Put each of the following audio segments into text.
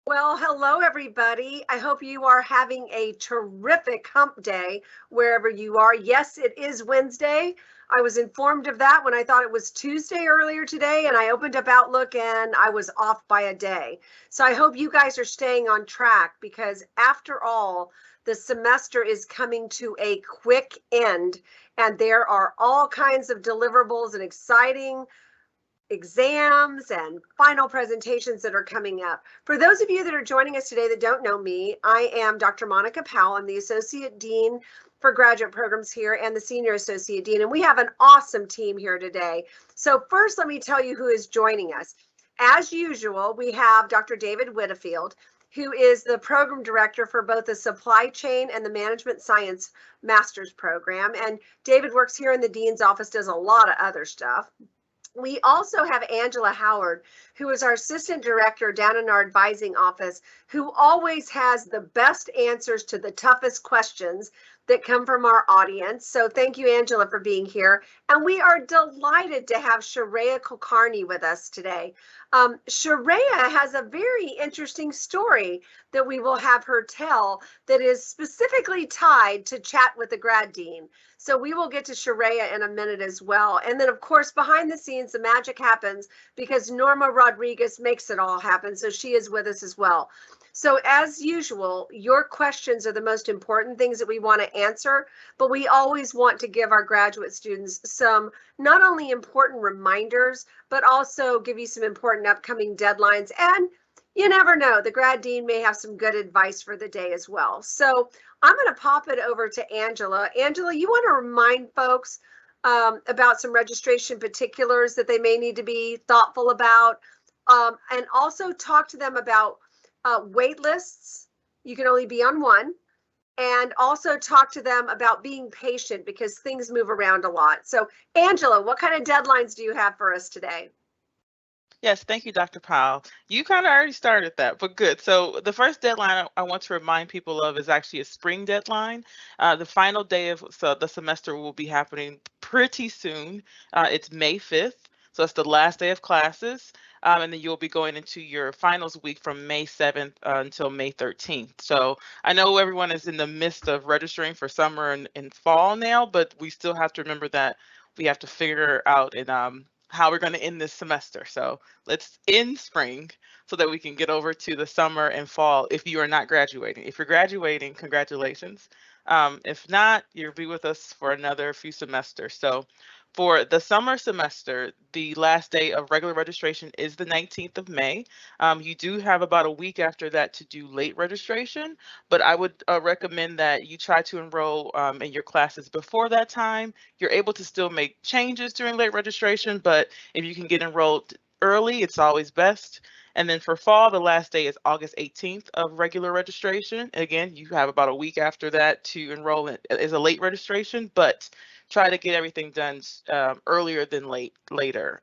Well, hello, everybody. I hope you are having a terrific hump day wherever you are. Yes, it is Wednesday. I was informed of that when I thought it was Tuesday earlier today, and I opened up Outlook and I was off by a day. So I hope you guys are staying on track because, after all, the semester is coming to a quick end, and there are all kinds of deliverables and exciting exams and final presentations that are coming up. For those of you that are joining us today that don't know me, I am Dr. Monica Powell. I'm the Associate Dean for Graduate Programs here and the Senior Associate Dean, and we have an awesome team here today. So first, let me tell you who is joining us. As usual, we have Dr. David Widdifield, who is the program director for both the supply chain and the management science master's program. And David works here in the dean's office, does a lot of other stuff. We also have Angela Howard, who is our assistant director down in our advising office, who always has the best answers to the toughest questions that come from our audience. So thank you, Angela, for being here. And we are delighted to have Shreya Kulkarni with us today. Shreya has a very interesting story that we will have her tell that is specifically tied to Chat with the Grad Dean. So we will get to Shreya in a minute as well. And then, of course, behind the scenes, the magic happens because Norma Rodriguez makes it all happen. So she is with us as well. So as usual, your questions are the most important things that we want to answer, but we always want to give our graduate students some not only important reminders, but also give you some important upcoming deadlines. And you never know, the grad dean may have some good advice for the day as well. So I'm going to pop it over to Angela. Angela, you want to remind folks about some registration particulars that they may need to be thoughtful about, and also talk to them about wait lists. You can only be on one. And also talk to them about being patient because things move around a lot. So Angela, what kind of deadlines do you have for us today? Yes, thank you, Dr. Powell. You kind of already started that, but good. So the first deadline I want to remind people of is actually a spring deadline. The final day of the semester will be happening pretty soon. It's May 5th, so it's the last day of classes. And then you'll be going into your finals week from May 7th until May 13th. So I know everyone is in the midst of registering for summer and fall now, but we still have to remember that we have to figure out and how we're going to end this semester. So let's end spring so that we can get over to the summer and fall if you are not graduating. If you're graduating, congratulations. If not, you'll be with us for another few semesters. So for the summer semester, the last day of regular registration is the 19th of May. You do have about a week after that to do late registration, but I would recommend that you try to enroll in your classes before that time. You're able to still make changes during late registration, but if you can get enrolled early, it's always best. And then for fall, the last day is August 18th of regular registration. Again, you have about a week after that to enroll in as a late registration, but try to get everything done earlier than later.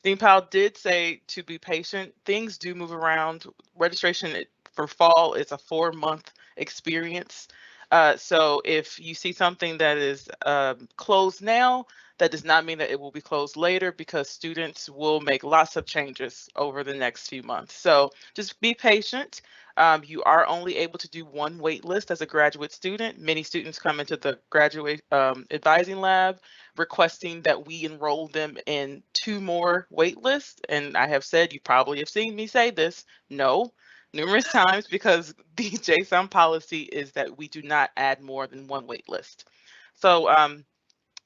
Dean Powell did say to be patient. Things do move around. Registration for fall is a 4-month experience. So if you see something that is closed now, that does not mean that it will be closed later because students will make lots of changes over the next few months. So just be patient. You are only able to do one wait list as a graduate student. Many students come into the graduate advising lab requesting that we enroll them in 2 more wait lists. And I have said, you probably have seen me say this, no, numerous times because the JSOM policy is that we do not add more than 1 wait list. So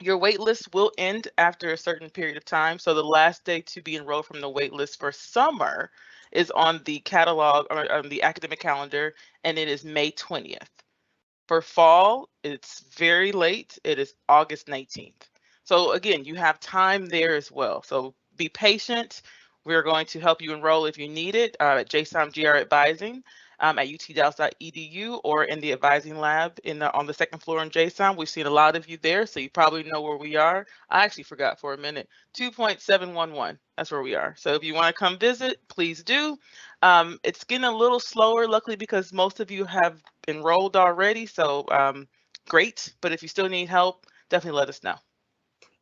your wait list will end after a certain period of time. So the last day to be enrolled from the wait list for summer is on the catalog or on the academic calendar, and it is May 20th. For fall, it's very late. It is August 19th. So again, you have time there as well. So be patient. We're going to help you enroll if you need it at JSOM GR Advising at utdallas.edu or in the advising lab on the 2nd floor in JSOM. We've seen a lot of you there, so you probably know where we are. I actually forgot for a minute. 2.711. That's where we are. So if you want to come visit, please do. It's getting a little slower, luckily, because most of you have enrolled already. So great. But if you still need help, definitely let us know.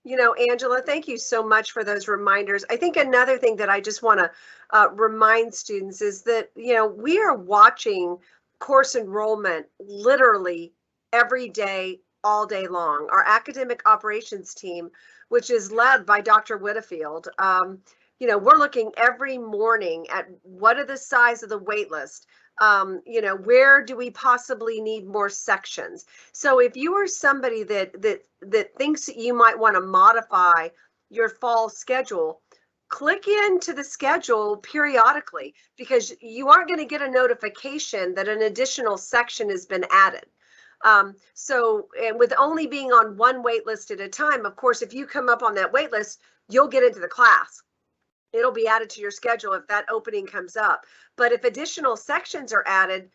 Angela, thank you so much for those reminders. I think another thing that I just want to remind students is that, we are watching course enrollment literally every day, all day long. Our academic operations team, which is led by Dr. Widdifield, we're looking every morning at what are the size of the wait list. Where do we possibly need more sections? So if you are somebody that thinks that you might want to modify your fall schedule, click into the schedule periodically, because you aren't going to get a notification that an additional section has been added. And with only being on one wait list at a time, of course, if you come up on that wait list, you'll get into the class. It'll be added to your schedule if that opening comes up. But if additional sections are added,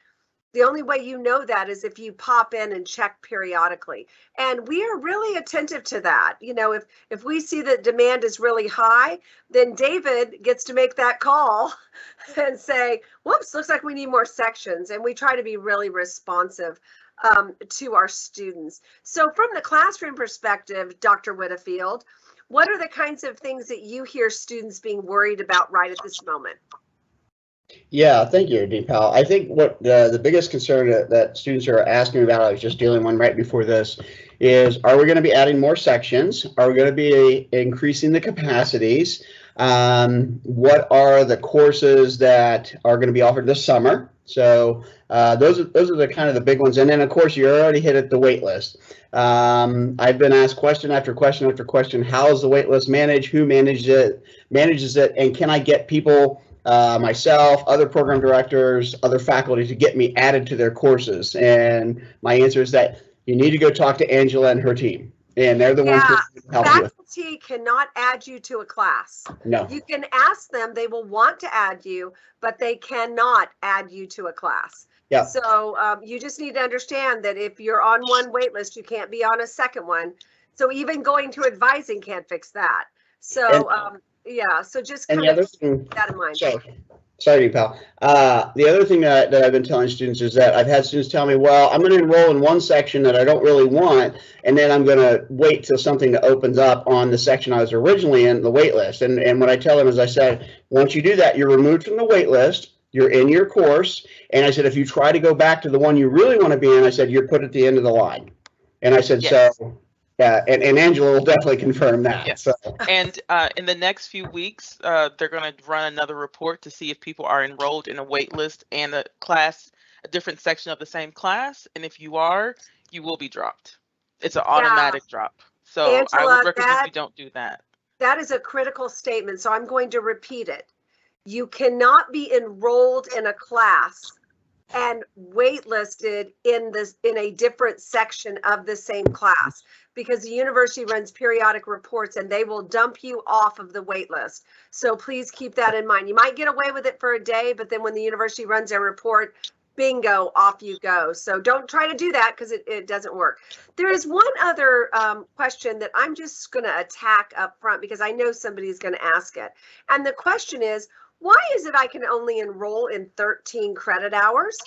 the only way you know that is if you pop in and check periodically. And we are really attentive to that. If we see that demand is really high, then David gets to make that call and say, whoops, looks like we need more sections. And we try to be really responsive to our students. So from the classroom perspective, Dr. Widdifield, what are the kinds of things that you hear students being worried about right at this moment? Yeah, thank you, Dean Powell. I think what the biggest concern that students are asking about, I was just dealing one right before this, is are we going to be adding more sections? Are we going to be increasing the capacities? What are the courses that are going to be offered this summer? So those are the kind of the big ones. And then, of course, you already hit it, the wait list. I've been asked question after question after question, how is the wait list managed? Who manages it? And can I get people, myself, other program directors, other faculty to get me added to their courses? And my answer is that you need to go talk to Angela and her team. And they're the ones who help you. Faculty cannot add you to a class. No. You can ask them, they will want to add you, but they cannot add you to a class. Yeah. So you just need to understand that if you're on one wait list, you can't be on a second one. So even going to advising can't fix that. So yeah, so just kind of keep that in mind. Sorry, pal. The other thing that I've been telling students is that I've had students tell me, well, I'm going to enroll in one section that I don't really want, and then I'm going to wait till something that opens up on the section I was originally in the wait list. And what I tell them is, I said, once you do that, you're removed from the wait list, you're in your course, and I said, if you try to go back to the one you really want to be in, I said, you're put at the end of the line. And I said, yes. So yeah, and Angela will definitely confirm that. Yes. So. And in the next few weeks, they're going to run another report to see if people are enrolled in a wait list and a different section of the same class. And if you are, you will be dropped. It's an automatic drop. So Angela, I would recommend you don't do that. That is a critical statement. So I'm going to repeat it. You cannot be enrolled in a class and waitlisted in a different section of the same class, because the university runs periodic reports and they will dump you off of the wait list. So please keep that in mind. You might get away with it for a day, but then when the university runs their report, bingo, off you go. So don't try to do that, because it doesn't work. There is one other question that I'm just going to attack up front, because I know somebody's going to ask it. And the question is, why is it I can only enroll in 13 credit hours?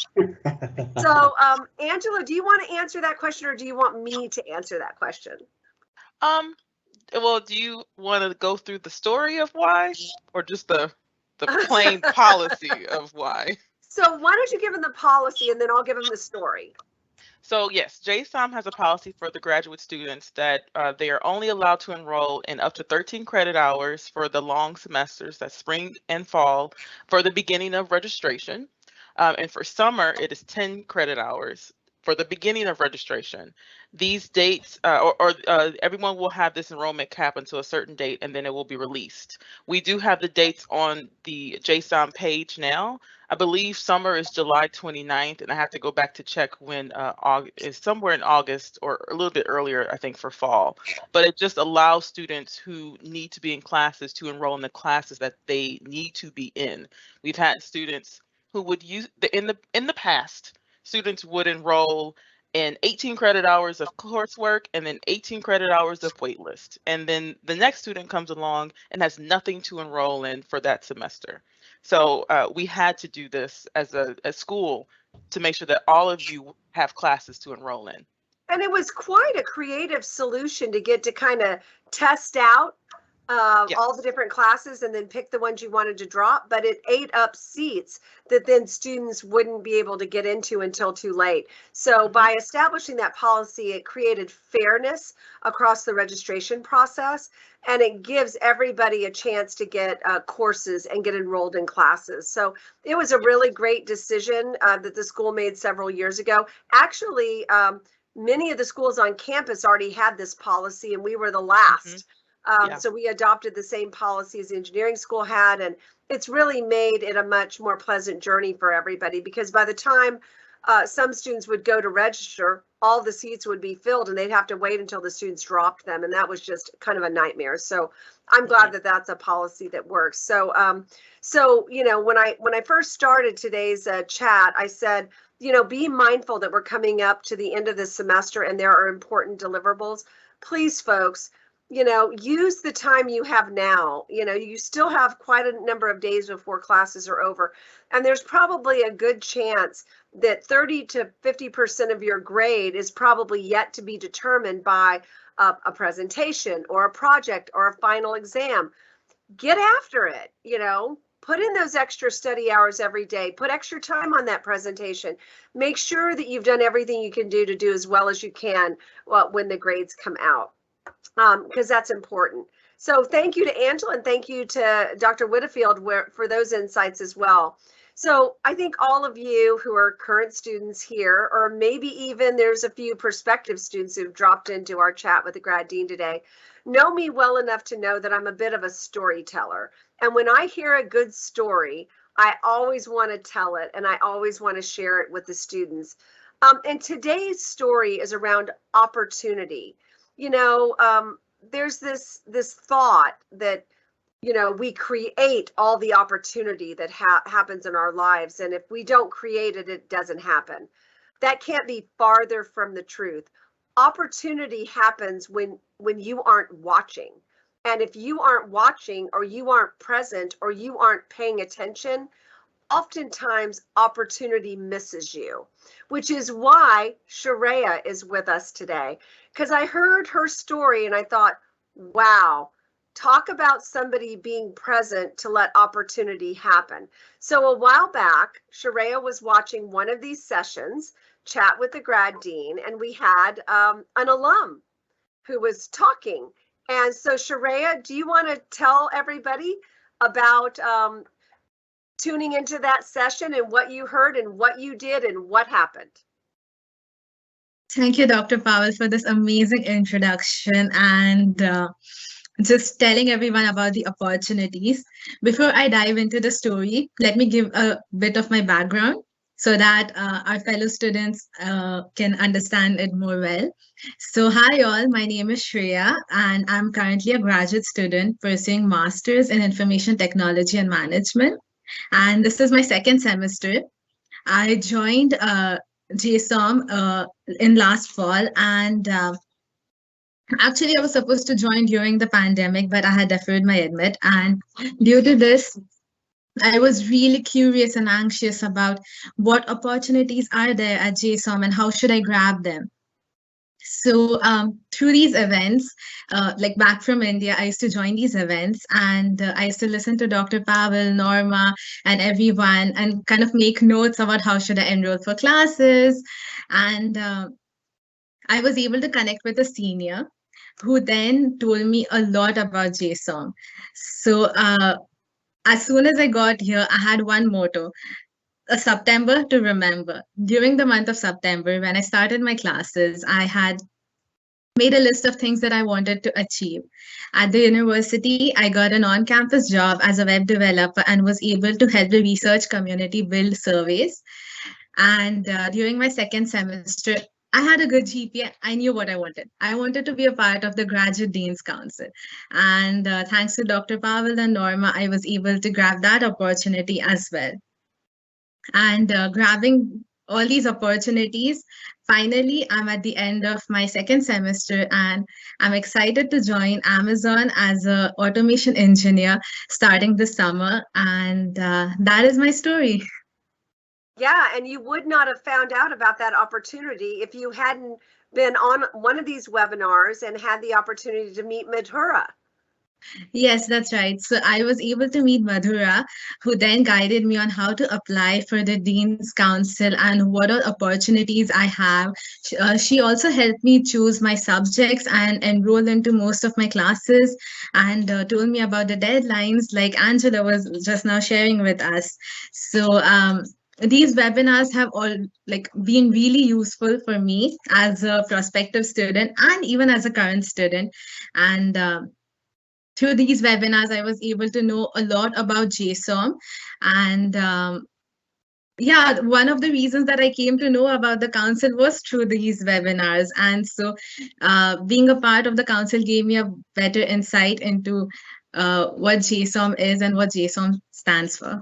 So, Angela, do you want to answer that question, or do you want me to answer that question? Well, do you want to go through the story of why, or just the plain policy of why? So why don't you give them the policy, and then I'll give them the story. So yes, JSOM has a policy for the graduate students that they are only allowed to enroll in up to 13 credit hours for the long semesters, that's spring and fall, for the beginning of registration. And for summer, it is 10 credit hours for the beginning of registration. These dates, everyone will have this enrollment cap until a certain date, and then it will be released. We do have the dates on the JSOM page now. I believe summer is July 29th, and I have to go back to check when is somewhere in August, or a little bit earlier, I think, for fall. But it just allows students who need to be in classes to enroll in the classes that they need to be in. We've had students who would use in the past, students would enroll in 18 credit hours of coursework and then 18 credit hours of waitlist. And then the next student comes along and has nothing to enroll in for that semester. So we had to do this as a school to make sure that all of you have classes to enroll in. And it was quite a creative solution to get to kind of test out all the different classes and then pick the ones you wanted to drop, but it ate up seats that then students wouldn't be able to get into until too late. So by establishing that policy, it created fairness across the registration process, and it gives everybody a chance to get courses and get enrolled in classes. So it was a really great decision that the school made several years ago. Actually, many of the schools on campus already had this policy, and we were the last. So we adopted the same policy as the engineering school had, and it's really made it a much more pleasant journey for everybody, because by the time some students would go to register, all the seats would be filled and they'd have to wait until the students dropped them, and that was just kind of a nightmare. So I'm glad that that's a policy that works. So you know, when I first started today's chat, I said, you know, be mindful that we're coming up to the end of this semester and there are important deliverables. Please, folks, you know, use the time you have now. You know, you still have quite a number of days before classes are over. And there's probably a good chance that 30 to 50% of your grade is probably yet to be determined by a presentation or a project or a final exam. Get after it, you know. Put in those extra study hours every day. Put extra time on that presentation. Make sure that you've done everything you can do to do as well as you can when the grades come out. Because that's important. So thank you to Angela, and thank you to Dr. Widdifield for those insights as well. So I think all of you who are current students here, or maybe even there's a few prospective students who've dropped into our chat with the Grad Dean today, know me well enough to know that I'm a bit of a storyteller. And when I hear a good story, I always want to tell it, and I always want to share it with the students. And today's story is around opportunity. You know, there's this thought that, you know, we create all the opportunity that happens in our lives, and if we don't create it, it doesn't happen. That can't be farther from the truth. Opportunity happens when you aren't watching. And if you aren't watching, or you aren't present, or you aren't paying attention, oftentimes opportunity misses you, which is why Shreya is with us today. Because I heard her story and I thought, wow, talk about somebody being present to let opportunity happen. So a while back, Shreya was watching one of these sessions, Chat with the Grad Dean, and we had an alum who was talking. And so Shreya, do you want to tell everybody about tuning into that session and what you heard and what you did and what happened? Thank you, Dr. Powell, for this amazing introduction and just telling everyone about the opportunities. Before I dive into the story, let me give a bit of my background so that our fellow students can understand it more well. So hi all, my name is Shreya and I'm currently a graduate student pursuing Masters in Information Technology and Management. And this is my second semester. I joined JSOM in last fall, and actually I was supposed to join during the pandemic, but I had deferred my admit, and due to this I was really curious and anxious about what opportunities are there at JSOM and how should I grab them. So through these events, like back from India, I used to join these events, and I used to listen to Dr. Powell, Norma, and everyone, and kind of make notes about how should I enroll for classes. And I was able to connect with a senior who then told me a lot about JSOM. So as soon as I got here, I had one motto: a September to remember. During the month of September, when I started my classes, I had made a list of things that I wanted to achieve. At the university, I got an on-campus job as a web developer and was able to help the research community build surveys. And during my second semester, I had a good GPA. I knew what I wanted. I wanted to be a part of the Graduate Dean's Council. And thanks to Dr. Powell and Norma, I was able to grab that opportunity as well. And grabbing all these opportunities, finally, I'm at the end of my second semester and I'm excited to join Amazon as an automation engineer starting this summer. And that is my story. Yeah, and you would not have found out about that opportunity if you hadn't been on one of these webinars and had the opportunity to meet Madhura. Yes, that's right. So I was able to meet Madhura, who then guided me on how to apply for the Dean's Council and what are opportunities I have. She also helped me choose my subjects and enroll into most of my classes, and told me about the deadlines, like Angela was just now sharing with us. So these webinars have all like been really useful for me as a prospective student and even as a current student. And through these webinars, I was able to know a lot about JSOM. And yeah, one of the reasons that I came to know about the council was through these webinars. And so being a part of the council gave me a better insight into what JSOM is and what JSOM stands for.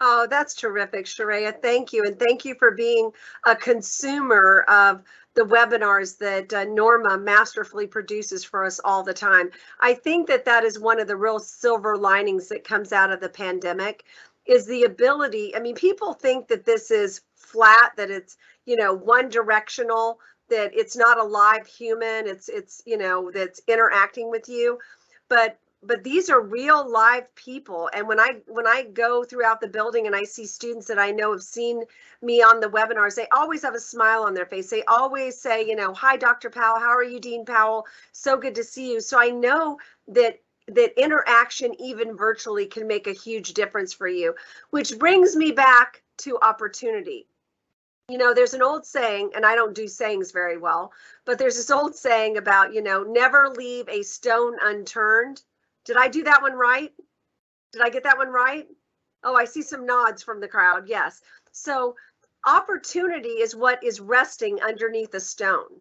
Oh, that's terrific, Shreya. Thank you. And thank you for being a consumer of the webinars that Norma masterfully produces for us all the time. I think that that is one of the real silver linings that comes out of the pandemic is the ability. I mean, people think that this is flat, that it's, one directional, that it's not a live human, it's that's interacting with you. But these are real live people, and when I go throughout the building and I see students that I know have seen me on the webinars, they always have a smile on their face. They always say, hi, Dr. Powell, how are you, Dean Powell? So good to see you. So I know that interaction, even virtually, can make a huge difference for you, which brings me back to opportunity. There's an old saying, and I don't do sayings very well, but there's this old saying about, never leave a stone unturned. Did I do that one right? Did I get that one right? Oh, I see some nods from the crowd. Yes. So opportunity is what is resting underneath a stone.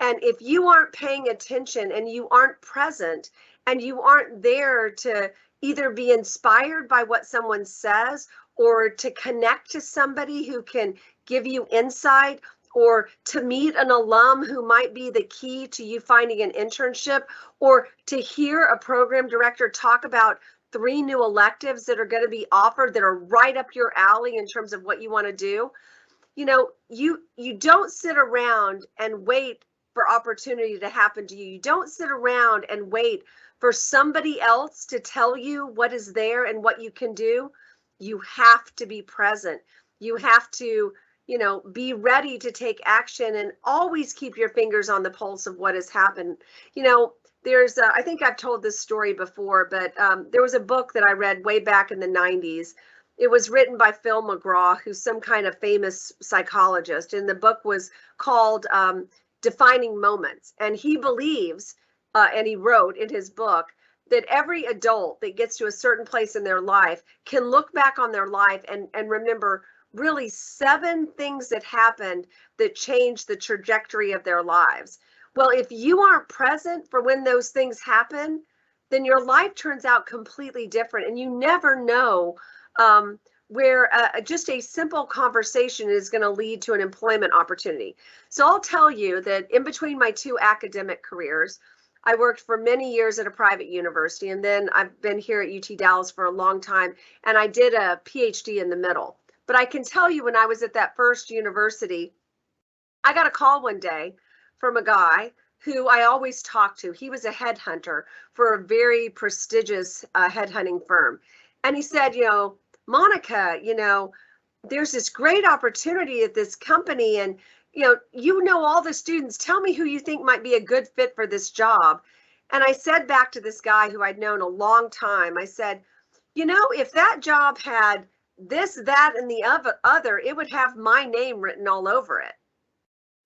And if you aren't paying attention and you aren't present and you aren't there to either be inspired by what someone says or to connect to somebody who can give you insight, or to meet an alum who might be the key to you finding an internship, or to hear a program director talk about 3 new electives that are going to be offered that are right up your alley in terms of what you want to do. You don't sit around and wait for opportunity to happen to you. You don't sit around and wait for somebody else to tell you what is there and what you can do. You have to be present. You have to be ready to take action and always keep your fingers on the pulse of what has happened. There's, I think I've told this story before, but there was a book that I read way back in the 90s. It was written by Phil McGraw, who's some kind of famous psychologist. And the book was called Defining Moments. And he believes, and he wrote in his book, that every adult that gets to a certain place in their life can look back on their life and remember really 7 things that happened that changed the trajectory of their lives. Well, if you aren't present for when those things happen, then your life turns out completely different, and you never know where just a simple conversation is going to lead to an employment opportunity. So I'll tell you that in between my 2 academic careers, I worked for many years at a private university, and then I've been here at UT Dallas for a long time, and I did a PhD in the middle. But I can tell you, when I was at that first university, I got a call one day from a guy who I always talked to. He was a headhunter for a very prestigious headhunting firm. And he said, Monica, there's this great opportunity at this company, and you know all the students. Tell me who you think might be a good fit for this job. And I said back to this guy who I'd known a long time, I said, if that job had this, that, and the other, it would have my name written all over it.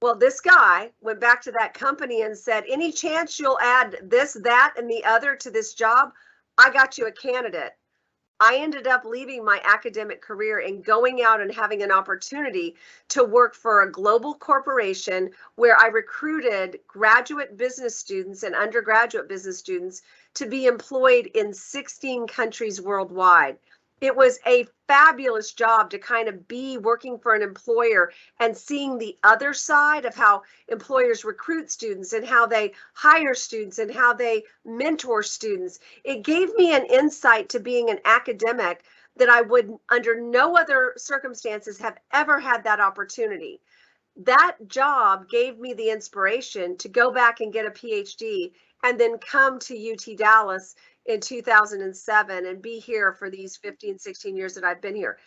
Well, this guy went back to that company and said, any chance you'll add this, that, and the other to this job? I got you a candidate. I ended up leaving my academic career and going out and having an opportunity to work for a global corporation where I recruited graduate business students and undergraduate business students to be employed in 16 countries worldwide. It was a fabulous job to kind of be working for an employer and seeing the other side of how employers recruit students and how they hire students and how they mentor students. It gave me an insight to being an academic that I would, under no other circumstances, have ever had that opportunity. That job gave me the inspiration to go back and get a PhD and then come to UT Dallas in 2007 and be here for these 15, 16 years that I've been here.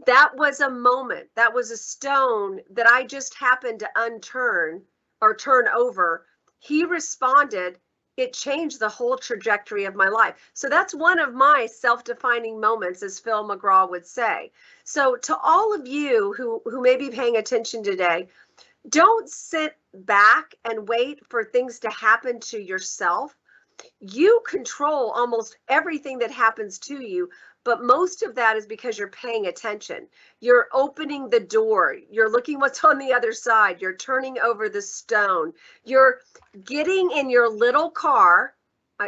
That was a moment, that was a stone that I just happened to unturn or turn over. He responded, it changed the whole trajectory of my life. So that's one of my self-defining moments, as Phil McGraw would say. So to all of you who may be paying attention today, don't sit back and wait for things to happen to yourself. You control almost everything that happens to you, but most of that is because you're paying attention. You're opening the door. You're looking what's on the other side. You're turning over the stone. You're getting in your little car.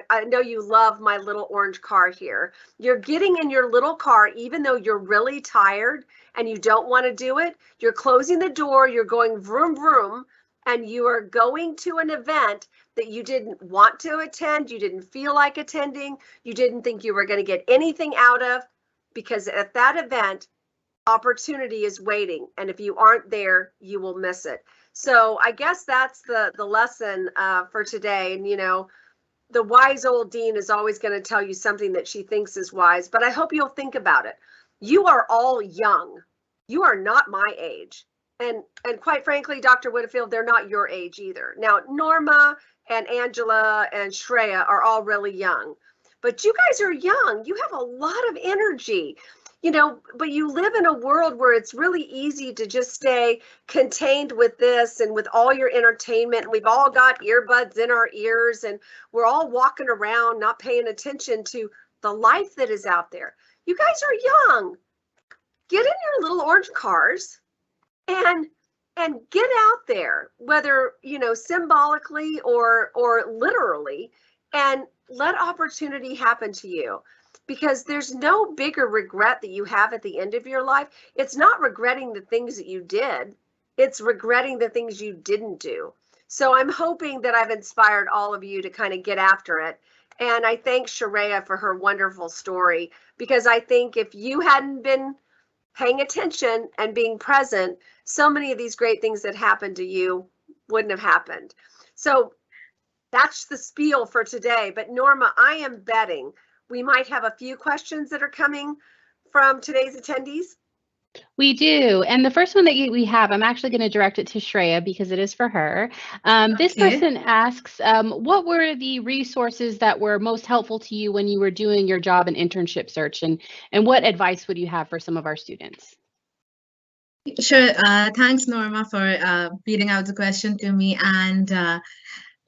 I know you love my little orange car here. You're getting in your little car, even though you're really tired and you don't want to do it. You're closing the door. You're going vroom, vroom, and you are going to an event that you didn't want to attend, you didn't feel like attending, you didn't think you were going to get anything out of, because at that event, opportunity is waiting. And if you aren't there, you will miss it. So I guess that's the lesson for today. And, you know, the wise old dean is always going to tell you something that she thinks is wise, but I hope you'll think about it. You are all young. You are not my age. And quite frankly, Dr. Widdifield, they're not your age either. Now, Norma and Angela and Shreya are all really young, but you guys are young. You have a lot of energy, you know, but you live in a world where it's really easy to just stay contained with this and with all your entertainment. We've all got earbuds in our ears and we're all walking around not paying attention to the life that is out there. You guys are young. Get in your little orange cars and get out there, whether, you know, symbolically or literally, and let opportunity happen to you, because there's no bigger regret that you have at the end of your life. It's not regretting the things that you did. It's regretting the things you didn't do. So I'm hoping that I've inspired all of you to kind of get after it. And I thank Shreya for her wonderful story, because I think if you hadn't been paying attention and being present, so many of these great things that happened to you wouldn't have happened. So that's the spiel for today. But Norma, I am betting we might have a few questions that are coming from today's attendees. We do. And the first one that we have, I'm actually going to direct it to Shreya because it is for her. This person asks, what were the resources that were most helpful to you when you were doing your job and internship search? And what advice would you have for some of our students? Sure. Thanks, Norma, for reading out the question to me. And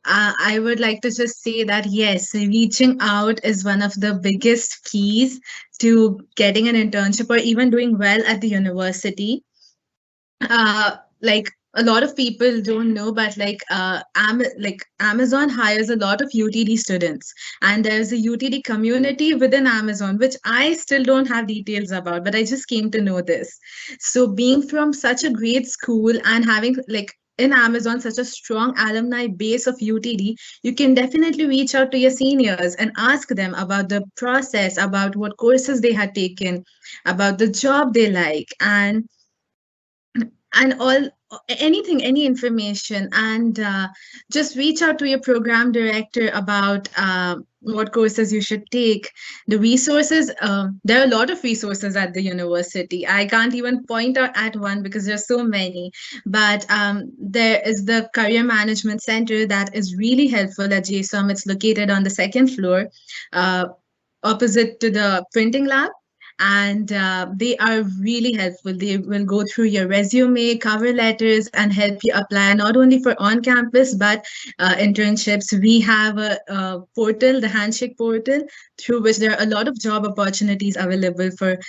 I would like to just say that, yes, reaching out is one of the biggest keys to getting an internship or even doing well at the university. Like a lot of people don't know, but Amazon hires a lot of UTD students, and there's a UTD community within Amazon, which I still don't have details about, but I just came to know this. So being from such a great school and having in Amazon such a strong alumni base of UTD, you can definitely reach out to your seniors and ask them about the process, about what courses they had taken, about the job they like, and any information, and just reach out to your program director about what courses you should take. The resources, there are a lot of resources at the university. I can't even point out at one because there's so many, but there is the Career Management Center that is really helpful at JSOM. It's located on the second floor, opposite to the printing lab. And they are really helpful. They will go through your resume, cover letters, and help you apply not only for on-campus, but internships. We have a portal, the Handshake portal, through which there are a lot of job opportunities available for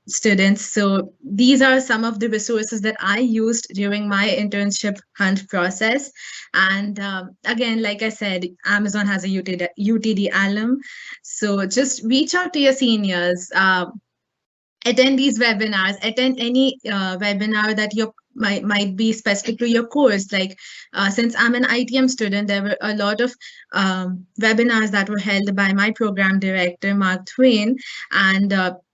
students. So these are some of the resources that I used during my internship hunt process. And again, like I said, Amazon has a UTD alum. So just reach out to your seniors. Attend these webinars, attend any webinar that might be specific to your course. Like since I'm an ITM student, there were a lot of webinars that were held by my program director, Mark Twain, and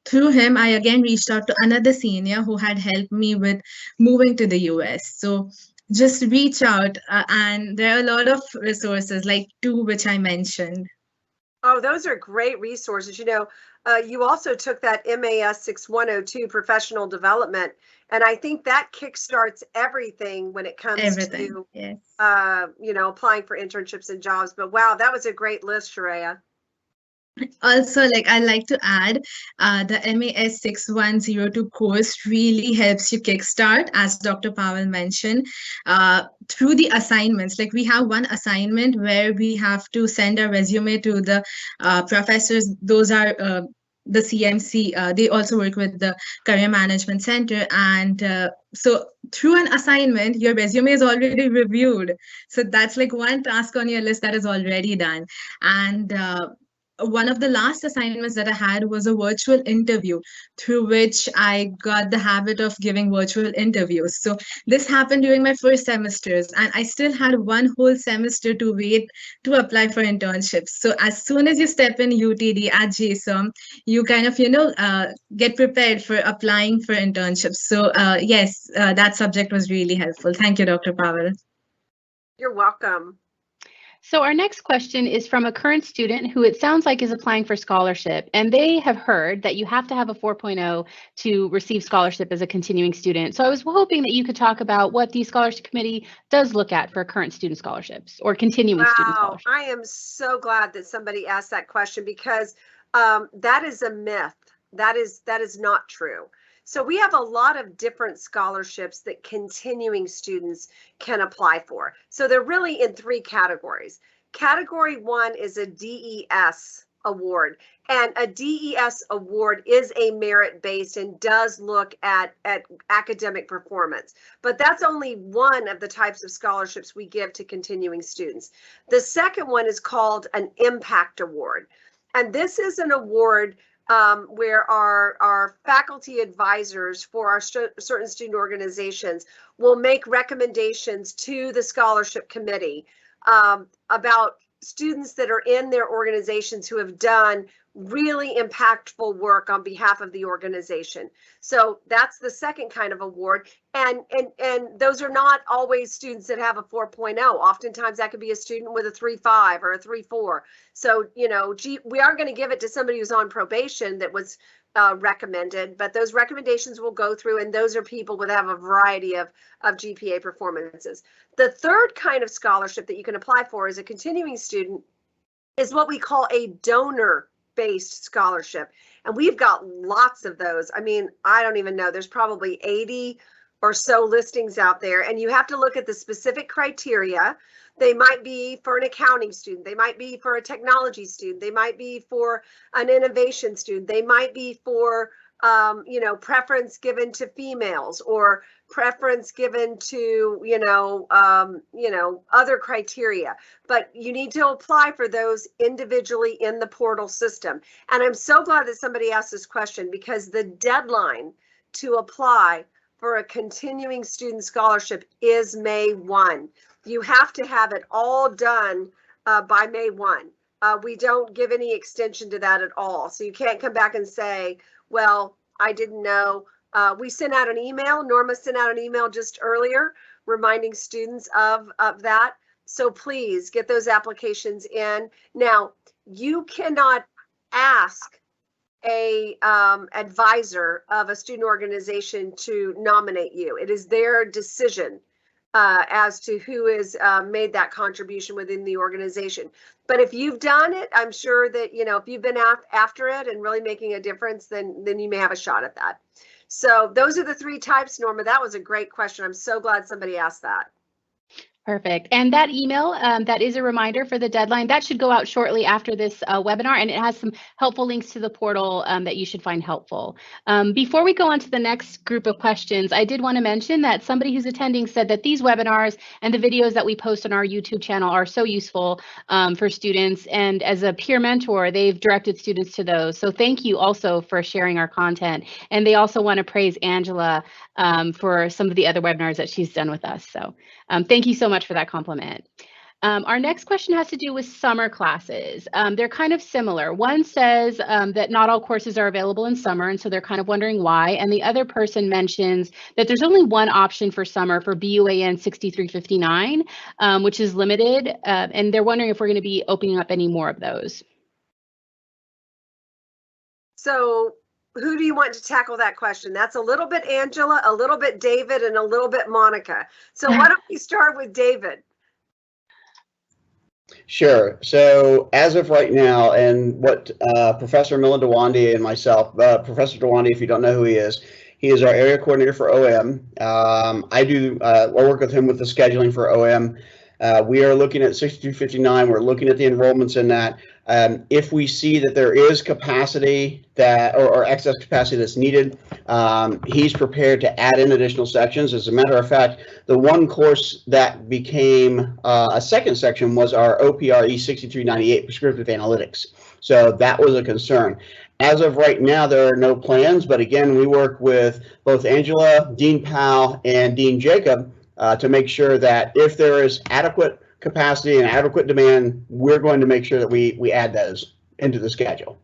through him, I again reached out to another senior who had helped me with moving to the US. So just reach out, and there are a lot of resources, like two which I mentioned. Oh, those are great resources. You also took that MAS 6102 professional development, and I think that kickstarts everything when it comes to, yes. Applying for internships and jobs. But wow, that was a great list, Shreya. Also, I'd like to add, the MAS 6102 course really helps you kickstart, as Dr. Powell mentioned, through the assignments. We have one assignment where we have to send a resume to the professors. Those are the CMC. They also work with the Career Management Center. And so through an assignment, your resume is already reviewed. So that's one task on your list that is already done. And one of the last assignments that I had was a virtual interview, through which I got the habit of giving virtual interviews. So this happened during my first semesters, and I still had one whole semester to wait to apply for internships. So as soon as you step in UTD at JSOM, you kind of, get prepared for applying for internships. So yes, that subject was really helpful. Thank you, Dr. Powell. You're welcome. So our next question is from a current student who it sounds like is applying for scholarship, and they have heard that you have to have a 4.0 to receive scholarship as a continuing student. So I was hoping that you could talk about what the scholarship committee does look at for current student scholarships or continuing student scholarships. I am so glad that somebody asked that question, because that is a myth. That is not true. So we have a lot of different scholarships that continuing students can apply for. So they're really in three categories. Category one is a DES award, and a DES award is a merit-based and does look at academic performance, but that's only one of the types of scholarships we give to continuing students. The second one is called an impact award, and this is an award where our faculty advisors for our certain student organizations will make recommendations to the scholarship committee about students that are in their organizations who have done really impactful work on behalf of the organization. So that's the second kind of award. And those are not always students that have a 4.0. Oftentimes that could be a student with a 3.5 or a 3.4. So, we aren't going to give it to somebody who's on probation that was recommended, but those recommendations will go through, and those are people that have a variety of GPA performances. The third kind of scholarship that you can apply for as a continuing student is what we call a donor-based scholarship. And we've got lots of those. I mean, I don't even know. There's probably 80 or so listings out there, and you have to look at the specific criteria. They might be for an accounting student. They might be for a technology student. They might be for an innovation student. They might be for, preference given to females, or preference given to, other criteria. But you need to apply for those individually in the portal system. And I'm so glad that somebody asked this question, because the deadline to apply for a continuing student scholarship is May 1. You have to have it all done by May 1. We don't give any extension to that at all. So you can't come back and say, well, I didn't know. We sent out an email. Norma sent out an email just earlier reminding students of that. So please get those applications in. Now, you cannot ask a advisor of a student organization to nominate you. It is their decision as to who has made that contribution within the organization. But if you've done it, I'm sure that, if you've been after it and really making a difference, then you may have a shot at that. So those are the three types, Norma. That was a great question. I'm so glad somebody asked that. Perfect. And that email, that is a reminder for the deadline. That should go out shortly after this webinar, and it has some helpful links to the portal that you should find helpful. Before we go on to the next group of questions, I did want to mention that somebody who's attending said that these webinars and the videos that we post on our YouTube channel are so useful for students. And as a peer mentor, they've directed students to those. So thank you also for sharing our content. And they also want to praise Angela for some of the other webinars that she's done with us. So thank you so much for that compliment. Our next question has to do with summer classes. They're kind of similar. One says that not all courses are available in summer, and so they're kind of wondering why. And the other person mentions that there's only one option for summer for BUAN 6359, which is limited, and they're wondering if we're going to be opening up any more of those. So who do you want to tackle that question? That's a little bit Angela, a little bit David, and a little bit Monica. So why don't we start with David? Sure. So as of right now, and what Professor Milan Dewandi and myself, Professor Dewandi, if you don't know who he is our area coordinator for OM. I work with him with the scheduling for OM. We are looking at 6259. We're looking at the enrollments in that. If we see that there is capacity that or excess capacity that's needed, he's prepared to add in additional sections. As a matter of fact, the one course that became a second section was our OPRE 6398 prescriptive analytics. So that was a concern. As of right now, there are no plans, but again, we work with both Angela, Dean Powell, and Dean Jacob to make sure that if there is adequate capacity and adequate demand, we're going to make sure that we add those into the schedule.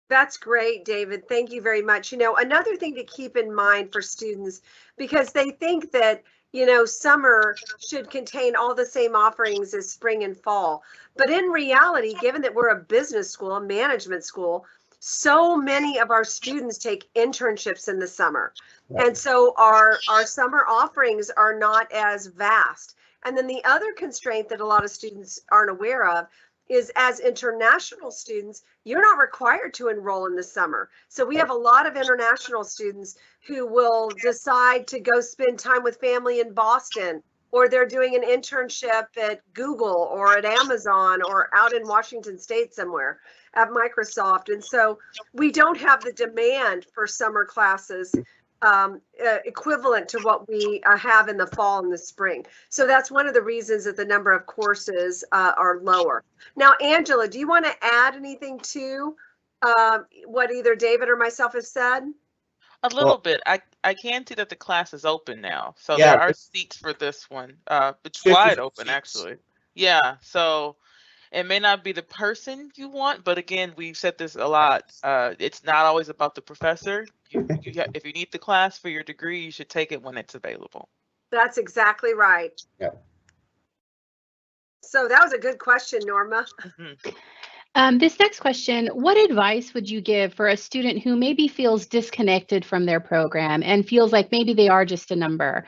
That's great, David. Thank you very much. You know, another thing to keep in mind for students, because they think that, you know, summer should contain all the same offerings as spring and fall. But in reality, given that we're a business school, a management school, so many of our students take internships in the summer. Right. And so our summer offerings are not as vast. And then the other constraint that a lot of students aren't aware of is as international students, you're not required to enroll in the summer. So we have a lot of international students who will decide to go spend time with family in Boston, or they're doing an internship at Google or at Amazon or out in Washington State somewhere at Microsoft. And so we don't have the demand for summer classes equivalent to what we have in the fall and the spring. So that's one of the reasons that the number of courses are lower. Now, Angela, do you want to add anything to what either David or myself have said? A little bit. I can see that the class is open now. So yeah, there are seats for this one. It's wide open, seats. Actually. Yeah. So it may not be the person you want, but again, we've said this a lot. It's not always about the professor. If you need the class for your degree, you should take it when it's available. That's exactly right. Yeah. So that was a good question, Norma. Mm-hmm. This next question, what advice would you give for a student who maybe feels disconnected from their program and feels like maybe they are just a number?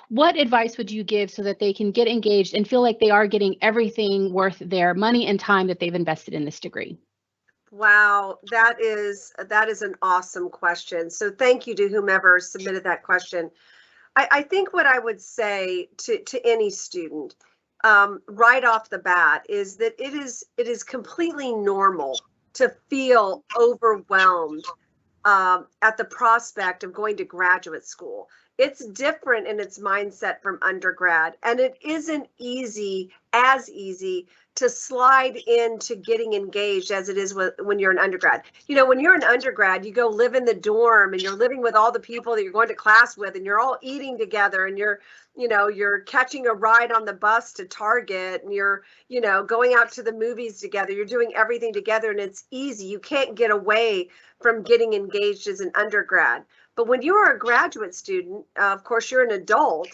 What advice would you give so that they can get engaged and feel like they are getting everything worth their money and time that they've invested in this degree? Wow, that is an awesome question. So thank you to whomever submitted that question. I think what I would say to any student right off the bat is that it is completely normal to feel overwhelmed at the prospect of going to graduate school. It's different in its mindset from undergrad, and it isn't as easy to slide into getting engaged as it is when you're an undergrad. You know, when you're an undergrad, you go live in the dorm and you're living with all the people that you're going to class with, and you're all eating together, and you're catching a ride on the bus to Target, and you're going out to the movies together. You're doing everything together, and it's easy. You can't get away from getting engaged as an undergrad. But when you are a graduate student, of course, you're an adult,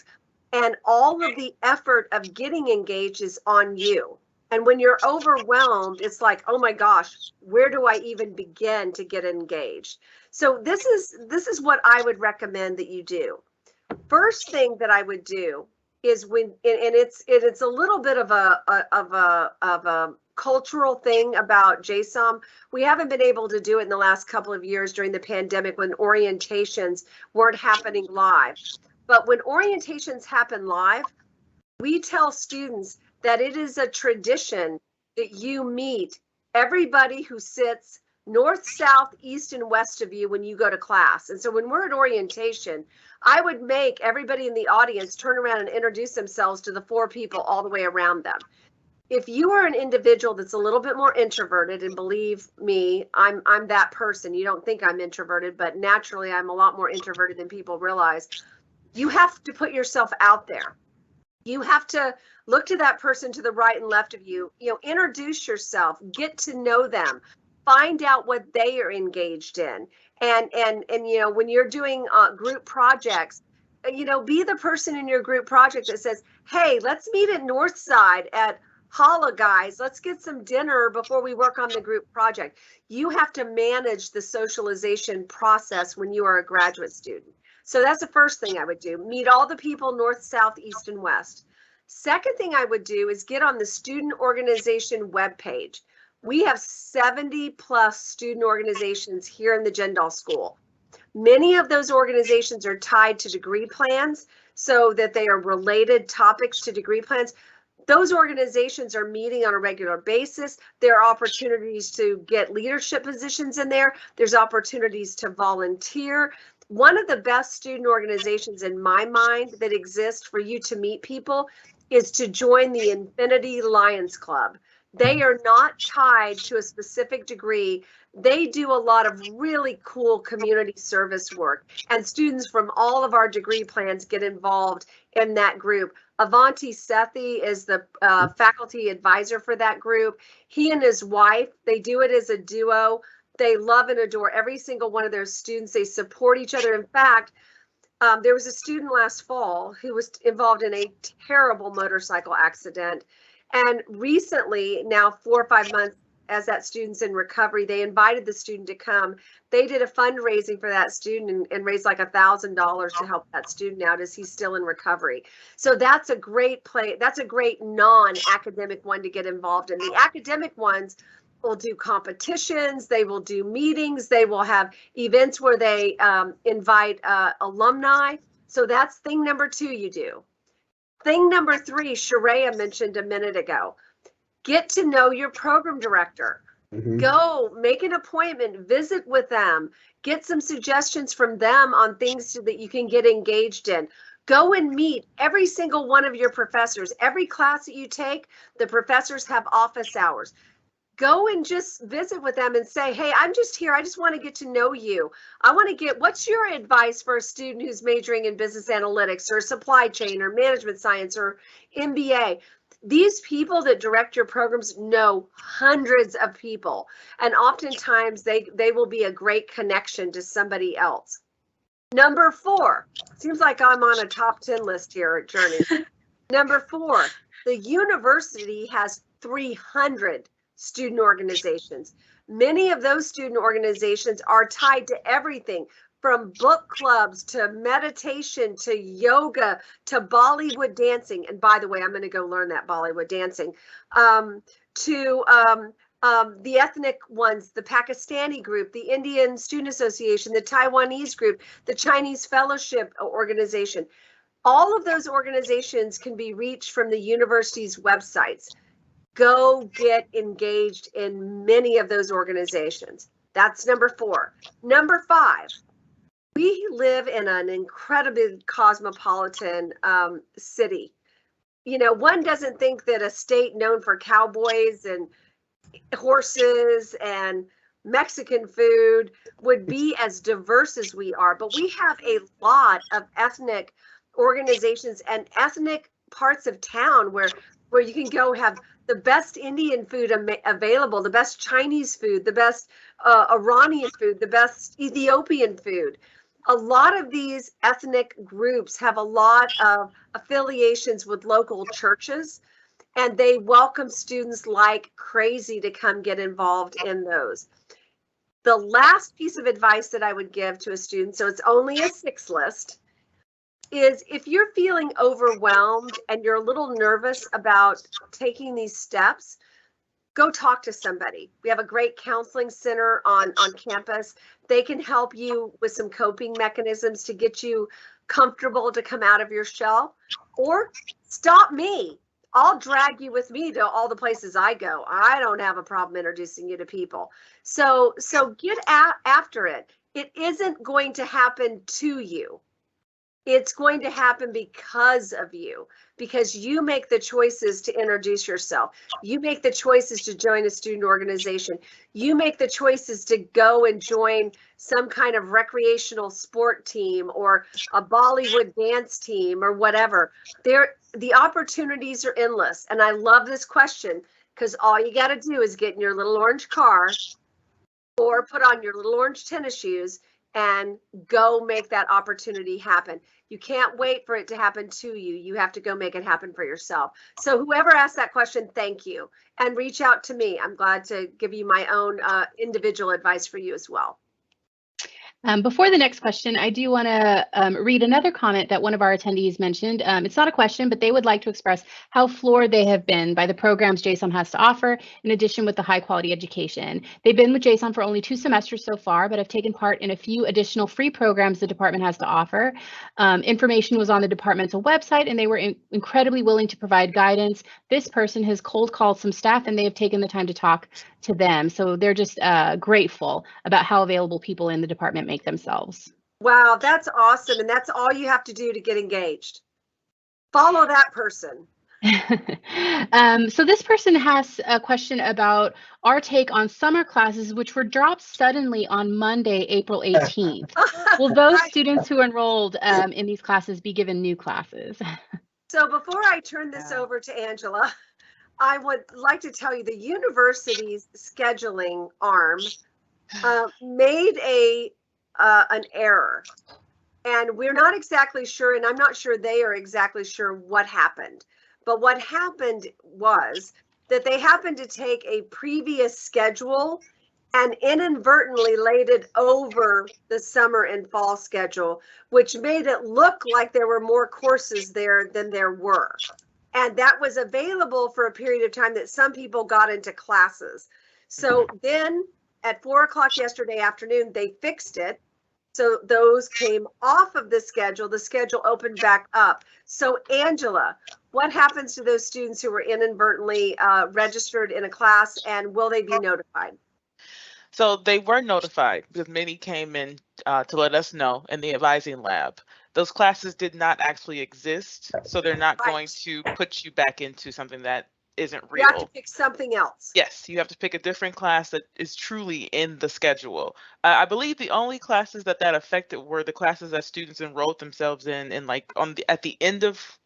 and all of the effort of getting engaged is on you. And when you're overwhelmed, it's like, oh my gosh, where do I even begin to get engaged? So this is what I would recommend that you do. First thing that I would do is it's a little bit of a cultural thing about JSOM. We haven't been able to do it in the last couple of years during the pandemic when orientations weren't happening live. But when orientations happen live, we tell students that it is a tradition that you meet everybody who sits north, south, east, and west of you when you go to class. And so when we're at orientation, I would make everybody in the audience turn around and introduce themselves to the 4 people all the way around them. If you are an individual that's a little bit more introverted, and believe me, I'm that person. You don't think I'm introverted, but naturally I'm a lot more introverted than people realize. You have to put yourself out there. You have to look to that person to the right and left of you, introduce yourself, get to know them, find out what they are engaged in. And when you're doing group projects, be the person in your group project that says, hey, let's meet at Northside at Holla, guys. Let's get some dinner before we work on the group project. You have to manage the socialization process when you are a graduate student. So that's the first thing I would do. Meet all the people north, south, east, and west. Second thing I would do is get on the student organization webpage. We have 70 plus student organizations here in the Jindal School. Many of those organizations are tied to degree plans so that they are related topics to degree plans. Those organizations are meeting on a regular basis. There are opportunities to get leadership positions in there. There's opportunities to volunteer. One of the best student organizations in my mind that exist for you to meet people is to join the Infinity Lions Club. They are not tied to a specific degree. They do a lot of really cool community service work, and students from all of our degree plans get involved in that group. Avanti Sethi is the faculty advisor for that group. He and his wife, they do it as a duo. They love and adore every single one of their students. They support each other. In fact, there was a student last fall who was involved in a terrible motorcycle accident. And recently, now 4 or 5 months, as that student's in recovery, they invited the student to come. They did a fundraising for that student and raised like $1,000 to help that student out as he's still in recovery. So that's a great that's a great non-academic one to get involved in. The academic ones will do competitions, they will do meetings, they will have events where they invite alumni. So that's thing number 2 you do. Thing number 3, Shreya mentioned a minute ago. Get to know your program director. Go make an appointment, visit with them, get some suggestions from them on things so that you can get engaged in. Go and meet every single one of your professors. Every class that you take, the professors have office hours. Go and just visit with them and say, hey, I'm just here. I just want to get to know you. I want to get, what's your advice for a student who's majoring in business analytics or supply chain or management science or MBA? These people that direct your programs know hundreds of people, and oftentimes they will be a great connection to somebody else. Number 4, seems like I'm on a top 10 list here at Journey. Number 4, the university has 300 student organizations. Many of those student organizations are tied to everything from book clubs to meditation to yoga to Bollywood dancing. And by the way, I'm going to go learn that Bollywood dancing. To the ethnic ones, the Pakistani group, the Indian Student Association, the Taiwanese group, the Chinese Fellowship Organization. All of those organizations can be reached from the university's websites. Go get engaged in many of those organizations. That's number 4. Number 5, we live in an incredibly cosmopolitan city. One doesn't think that a state known for cowboys and horses and Mexican food would be as diverse as we are, but we have a lot of ethnic organizations and ethnic parts of town where you can go have the best Indian food available, the best Chinese food, the best Iranian food, the best Ethiopian food. A lot of these ethnic groups have a lot of affiliations with local churches, and they welcome students like crazy to come get involved in those. The last piece of advice that I would give to a student, so it's only a 6 list, is if you're feeling overwhelmed and you're a little nervous about taking these steps, go talk to somebody. We have a great counseling center on campus. They can help you with some coping mechanisms to get you comfortable to come out of your shell. Or stop me. I'll drag you with me to all the places I go. I don't have a problem introducing you to people. So get after it. It isn't going to happen to you. It's going to happen because of you, because you make the choices to introduce yourself. You make the choices to join a student organization. You make the choices to go and join some kind of recreational sport team or a Bollywood dance team or whatever. The opportunities are endless. And I love this question because all you got to do is get in your little orange car or put on your little orange tennis shoes and go make that opportunity happen. You can't wait for it to happen to you. You have to go make it happen for yourself. So whoever asked that question, thank you. And reach out to me. I'm glad to give you my own individual advice for you as well. Before the next question, I do want to read another comment that one of our attendees mentioned. It's not a question, but they would like to express how floored they have been by the programs JSOM has to offer, in addition with the high quality education. They've been with JSOM for only 2 semesters so far, but have taken part in a few additional free programs the department has to offer. Information was on the departmental website, and they were incredibly willing to provide guidance. This person has cold called some staff, and they have taken the time to talk to them. So they're just grateful about how available people in the department make themselves. Wow, that's awesome. And that's all you have to do to get engaged. Follow that person. So this person has a question about our take on summer classes, which were dropped suddenly on Monday, April 18th. Will those students who enrolled in these classes be given new classes? So before I turn this over to Angela, I would like to tell you the university's scheduling arm made an error, and we're not exactly sure, and I'm not sure they are exactly sure what happened. But what happened was that they happened to take a previous schedule and inadvertently laid it over the summer and fall schedule, which made it look like there were more courses there than there were. And that was available for a period of time that some people got into classes. So then at 4 o'clock yesterday afternoon, they fixed it. So those came off of the schedule. The schedule opened back up. So Angela, what happens to those students who were inadvertently registered in a class, and will they be notified? So they were notified because many came in to let us know in the advising lab. Those classes did not actually exist, so they're not going to put you back into something that isn't real. You have to pick something else. Yes, you have to pick a different class that is truly in the schedule. I believe the only classes that affected were the classes that students enrolled themselves in like at the end of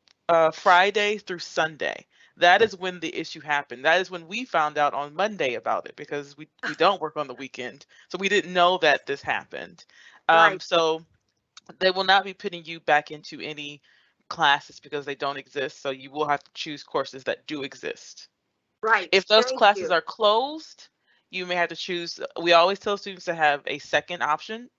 Friday through Sunday. That is when the issue happened. That is when we found out on Monday about it, because we don't work on the weekend. So we didn't know that this happened. So they will not be putting you back into any classes because they don't exist. So you will have to choose courses that do exist. Right. If those classes are closed, you may have to choose. We always tell students to have a second option,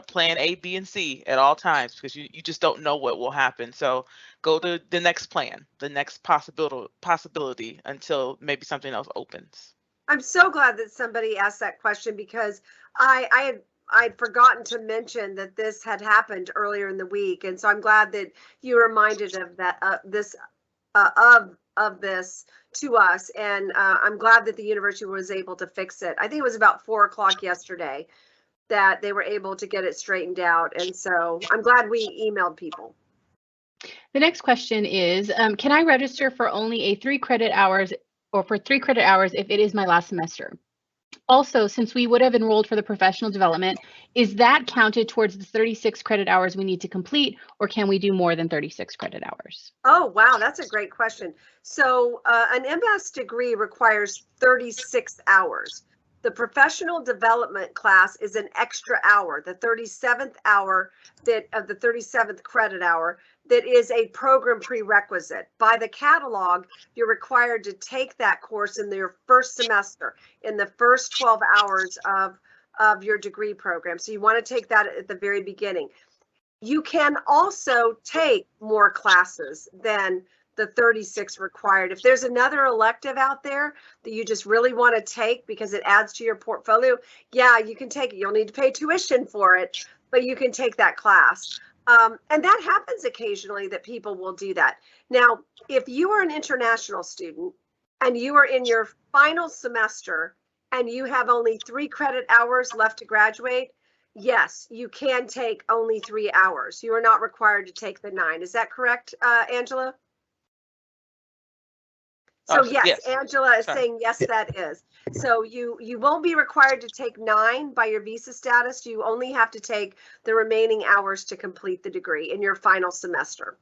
plan A, B, and C at all times, because you just don't know what will happen. So go to the next plan, the next possibility until maybe something else opens. I'm so glad that somebody asked that question, because I'd forgotten to mention that this had happened earlier in the week, and so I'm glad that you reminded of that of this to us, and I'm glad that the university was able to fix it. I think it was about 4 o'clock yesterday that they were able to get it straightened out, and so I'm glad we emailed people. The next question is, can I register for only a 3 credit hours or for 3 credit hours if it is my last semester? Also, since we would have enrolled for the professional development, is that counted towards the 36 credit hours we need to complete, or can we do more than 36 credit hours? Oh, wow, that's a great question. So an MS degree requires 36 hours. The professional development class is an extra hour, the 37th hour of the 37th credit hour, that is a program prerequisite. By the catalog, you're required to take that course in your first semester, in the first 12 hours of your degree program. So you want to take that at the very beginning. You can also take more classes than the 36 required. If there's another elective out there that you just really want to take because it adds to your portfolio, yeah, you can take it. You'll need to pay tuition for it, but you can take that class. And that happens occasionally that people will do that. Now, if you are an international student and you are in your final semester and you have only 3 credit hours left to graduate, yes, you can take only 3 hours. You are not required to take the 9. Is that correct, Angela? So yes, Angela is saying yes, that is. So you won't be required to take 9 by your visa status. You only have to take the remaining hours to complete the degree in your final semester.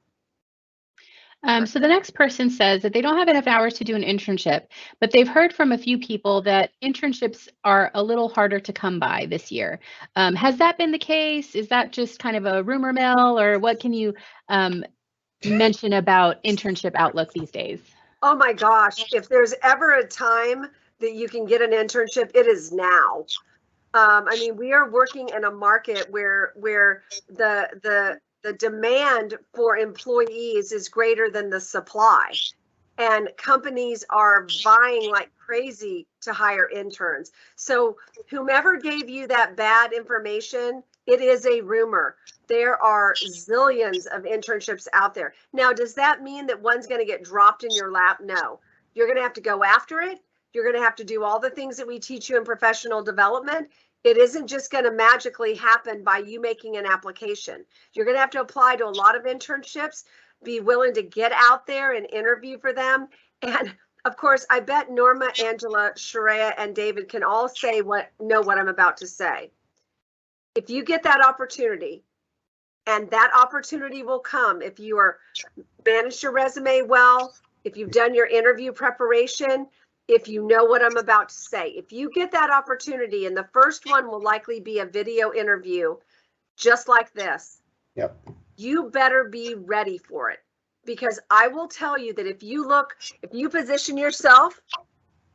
So the next person says that they don't have enough hours to do an internship, but they've heard from a few people that internships are a little harder to come by this year. Has that been the case? Is that just kind of a rumor mill, or what can you mention about Internship Outlook these days? Oh my gosh, if there's ever a time that you can get an internship, it is now. I mean, we are working in a market where the demand for employees is greater than the supply, and companies are buying like crazy to hire interns. So whomever gave you that bad information, it is a rumor. There are zillions of internships out there. Now, does that mean that one's going to get dropped in your lap? No. You're going to have to go after it. You're going to have to do all the things that we teach you in professional development. It isn't just going to magically happen by you making an application. You're going to have to apply to a lot of internships, be willing to get out there and interview for them. And of course, I bet Norma, Angela, Shreya, and David can all know what I'm about to say. If you get that opportunity, and that opportunity will come if you are managed your resume well, if you've done your interview preparation, if you know what I'm about to say. If you get that opportunity, and the first one will likely be a video interview just like this, yep, you better be ready for it. Because I will tell you that if you position yourself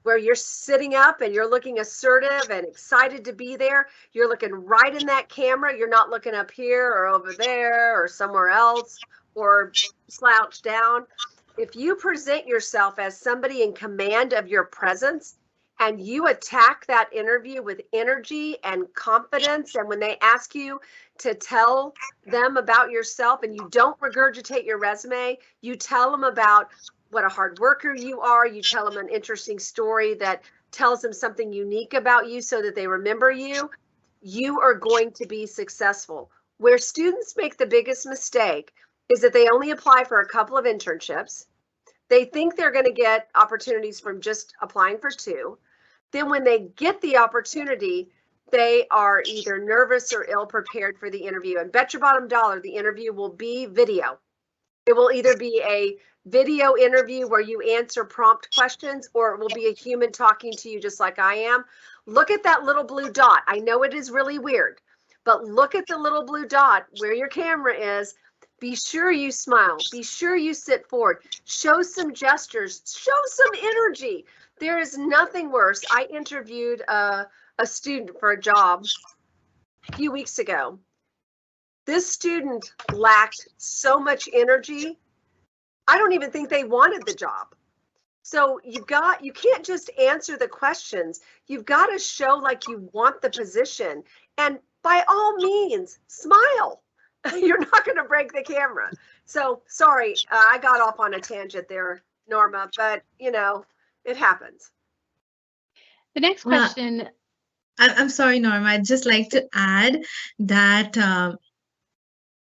where you're sitting up and you're looking assertive and excited to be there, you're looking right in that camera. You're not looking up here or over there or somewhere else or slouched down. If you present yourself as somebody in command of your presence and you attack that interview with energy and confidence, and when they ask you to tell them about yourself and you don't regurgitate your resume, you tell them about what a hard worker you are, you tell them an interesting story that tells them something unique about you so that they remember you, you are going to be successful. Where students make the biggest mistake is that they only apply for a couple of internships. They think they're going to get opportunities from just applying for 2. Then when they get the opportunity, they are either nervous or ill prepared for the interview. And bet your bottom dollar, the interview will be video. It will either be a video interview where you answer prompt questions, or it will be a human talking to you just like I am. Look at that little blue dot. I know it is really weird, but look at the little blue dot where your camera is. Be sure you smile. Be sure you sit forward. Show some gestures. Show some energy. There is nothing worse. I interviewed a student for a job a few weeks ago. This student lacked so much energy. I don't even think they wanted the job. So you can't just answer the questions. You've got to show like you want the position. And by all means, smile. You're not going to break the camera. So sorry, I got off on a tangent there, Norma, but it happens. The next question. I'm sorry, Norma. I'd just like to add that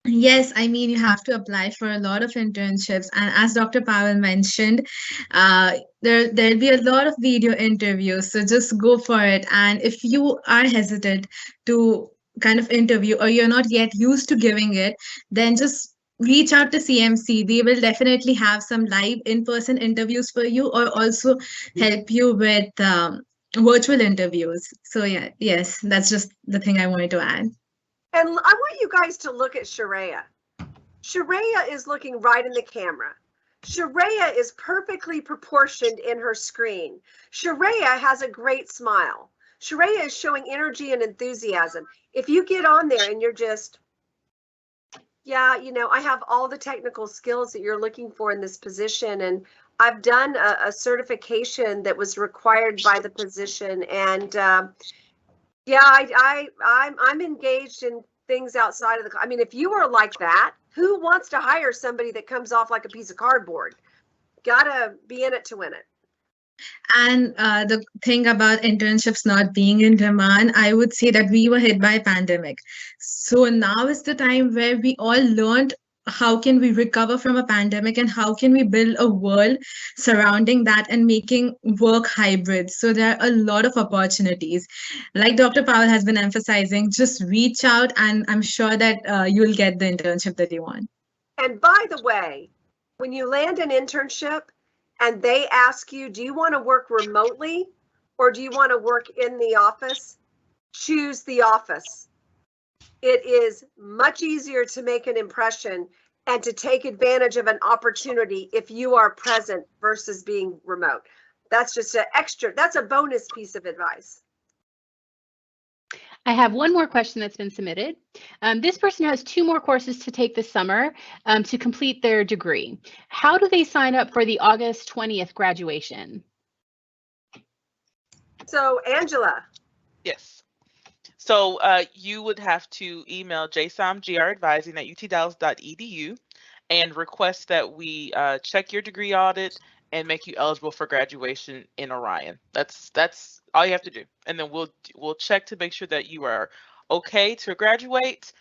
yes, I mean, you have to apply for a lot of internships. And as Dr. Powell mentioned, there'll be a lot of video interviews. So just go for it. And if you are hesitant to kind of interview, or you're not yet used to giving it, then just reach out to CMC. They will definitely have some live in-person interviews for you, or also help you with virtual interviews. So yeah, yes, that's just the thing I wanted to add. And I want you guys to look at Shreya. Shreya is looking right in the camera. Shreya is perfectly proportioned in her screen. Shreya has a great smile. Shreya is showing energy and enthusiasm. If you get on there and you're just, yeah, I have all the technical skills that you're looking for in this position, and I've done a certification that was required by the position, and yeah, I'm engaged in things outside of I mean, if you are like that, who wants to hire somebody that comes off like a piece of cardboard? Gotta be in it to win it. And the thing about internships not being in demand, I would say that we were hit by pandemic. So now is the time where we all learned how can we recover from a pandemic and how can we build a world surrounding that and making work hybrid. So there are a lot of opportunities. Like Dr. Powell has been emphasizing, just reach out and I'm sure that you'll get the internship that you want. And by the way, when you land an internship and they ask you, do you want to work remotely or do you want to work in the office? Choose the office. It is much easier to make an impression and to take advantage of an opportunity if you are present versus being remote. That's just that's a bonus piece of advice. I have one more question that's been submitted. This person has 2 more courses to take this summer to complete their degree. How do they sign up for the August 20th graduation? So, Angela. Yes. So you would have to email jsomgradvising@utdallas.edu and request that we check your degree audit and make you eligible for graduation in Orion. That's all you have to do. And then we'll check to make sure that you are okay to graduate.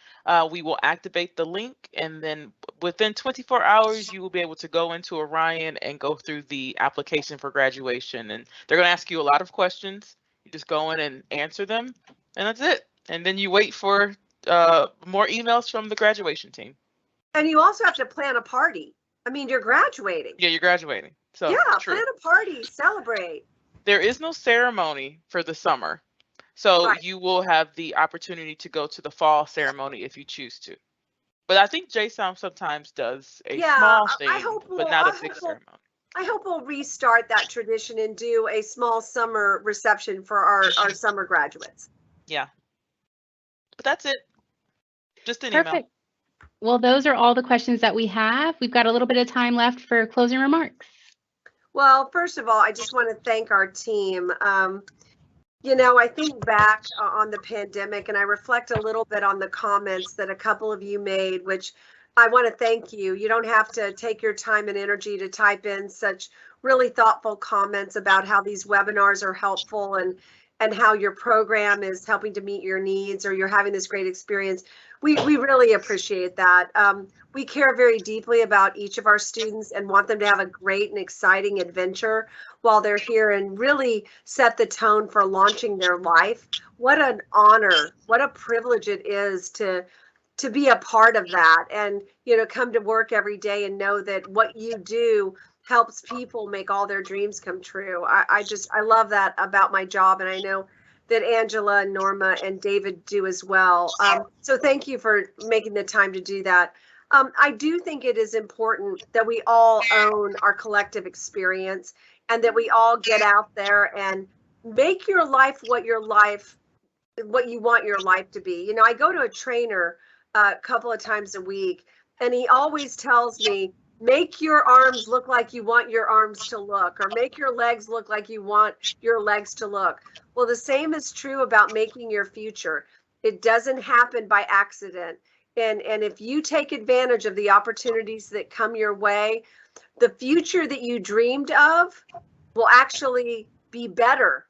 We will activate the link, and then within 24 hours, you will be able to go into Orion and go through the application for graduation. And they're going to ask you a lot of questions. You just go in and answer them, and that's it. And then you wait for more emails from the graduation team. And you also have to plan a party. I mean, you're graduating. Yeah, you're graduating. So yeah, true. Plan a party, celebrate. There is no ceremony for the summer. So right. You will have the opportunity to go to the fall ceremony if you choose to. But I think JSOM sometimes does a small thing, but not a big ceremony. I hope we'll restart that tradition and do a small summer reception for our summer graduates. Yeah. But that's it. Just an Perfect. email. Well, those are all the questions that we have. We've got a little bit of time left for closing remarks. Well, first of all, I just want to thank our team. You know, I think back on the pandemic and I reflect a little bit on the comments that a couple of you made, which I want to thank you. You don't have to take your time and energy to type in such really thoughtful comments about how these webinars are helpful and how your program is helping to meet your needs or you're having this great experience. We really appreciate that. We care very deeply about each of our students and want them to have a great and exciting adventure while they're here and really set the tone for launching their life. What an honor, what a privilege it is to be a part of that and, you know, come to work every day and know that what you do helps people make all their dreams come true. I love that about my job, and I know that Angela and Norma and David do as well. So thank you for making the time to do that. I do think it is important that we all own our collective experience and that we all get out there and make your life what you want your life to be. You know, I go to a trainer a couple of times a week, and he always tells me, make your arms look like you want your arms to look, or make your legs look like you want your legs to look. Well, the same is true about making your future. It doesn't happen by accident. And if you take advantage of the opportunities that come your way, the future that you dreamed of will actually be better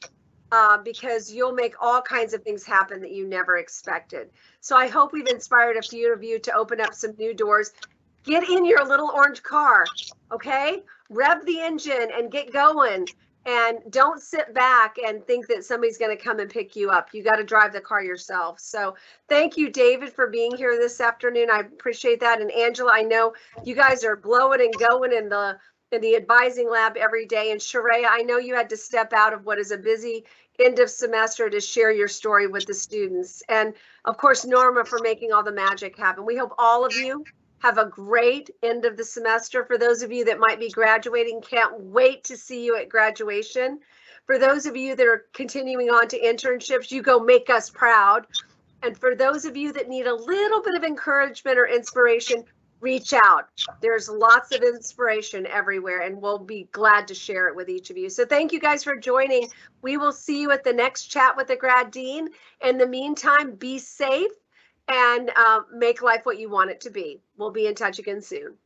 because you'll make all kinds of things happen that you never expected. So I hope we've inspired a few of you to open up some new doors. Get in your little orange car, okay? Rev the engine and get going. And don't sit back and think that somebody's going to come and pick you up. You got to drive the car yourself. So thank you, David, for being here this afternoon. I appreciate that. And Angela, I know you guys are blowing and going in the advising lab every day. And Shreya, I know you had to step out of what is a busy end of semester to share your story with the students. And of course, Norma, for making all the magic happen. We hope all of you have a great end of the semester. For those of you that might be graduating, can't wait to see you at graduation. For those of you that are continuing on to internships, you go make us proud. And for those of you that need a little bit of encouragement or inspiration, reach out. There's lots of inspiration everywhere, and we'll be glad to share it with each of you. So thank you guys for joining. We will see you at the next chat with the Grad Dean. In the meantime, be safe and make life what you want it to be. We'll be in touch again soon.